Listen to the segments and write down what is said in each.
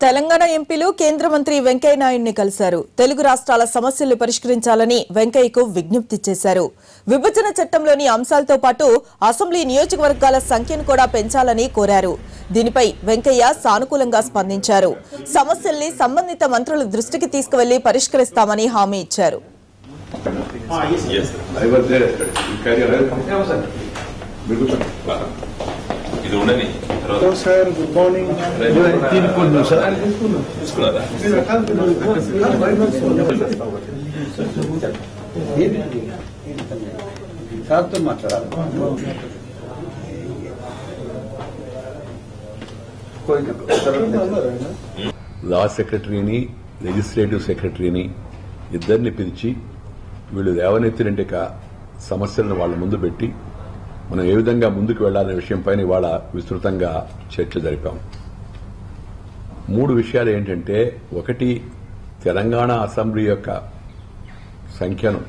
తెలంగాణ ఎంపీలు కేంద్ర మంత్రి వెంకయ్య నాయుడిని కలిశారు. తెలుగు రాష్ట్రాల సమస్యలు పరిష్కరించాలని వెంకయ్యకు విజ్ఞప్తి చేశారు. విభజన చట్టంలోని అంశాలతో పాటు అసెంబ్లీ నియోజకవర్గాల సంఖ్యను కూడా పెంచాలని కోరారు. దీనిపై వెంకయ్య సానుకూలంగా స్పందించారు. సమస్యల్ని సంబంధిత మంత్రుల దృష్టికి తీసుకువెళ్లి పరిష్కరిస్తామని హామీ ఇచ్చారు. Hello sir, good morning. లా సెక్రటరీని లెజిస్లేటివ్ సెక్రటరీని ఇద్దరిని పిలిచి వీళ్ళు లేవనెత్తినంటే సమస్యలను వాళ్ళ ముందు పెట్టి మనం ఏ విధంగా ముందుకు వెళ్లాలనే విషయంపైన ఇవాళ విస్తృతంగా చర్చ జరిపాం. 3 విషయాలు ఏంటంటే, ఒకటి, తెలంగాణ అసెంబ్లీ యొక్క సంఖ్యను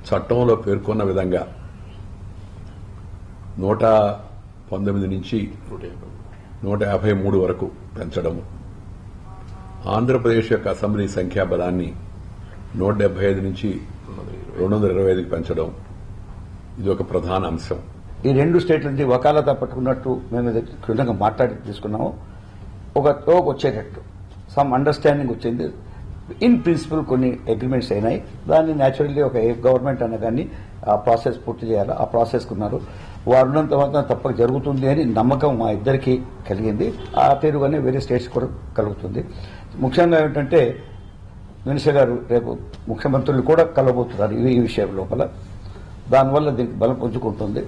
చట్టంలో పేర్కొన్న విధంగా 119 నుంచి 153 వరకు పెంచడము, ఆంధ్రప్రదేశ్ యొక్క అసెంబ్లీ సంఖ్యాబలాన్ని 175 నుంచి 225కి పెంచడం, ఇది ఒక ప్రధాన అంశం. ఈ 2 స్టేట్ల నుంచి వకాలతా పట్టుకున్నట్టు మేము క్షుణ్ణంగా మాట్లాడి తీసుకున్నాము. ఒక వచ్చేటట్టు సమ్ అండర్స్టాండింగ్ వచ్చింది. ఇన్ ప్రిన్సిపల్ కొన్ని అగ్రిమెంట్స్ అయినాయి. దాన్ని న్యాచురల్లీ ఒక గవర్నమెంట్ అన్న కానీ ఆ ప్రాసెస్ పూర్తి చేయాలి. ఆ ప్రాసెస్కి ఉన్నారు. వారు ఉన్నంత మాత్రం తప్పక జరుగుతుంది అని నమ్మకం మా ఇద్దరికి కలిగింది. ఆ తీరుగానే వేరే స్టేట్స్ కూడా కలుగుతుంది. ముఖ్యంగా ఏంటంటే, మినిస్టర్ గారు రేపు ముఖ్యమంత్రులు కూడా కలవబోతున్నారు ఈ విషయం లోపల. దానివల్ల దీనికి బలం పుంజుకుంటుంది.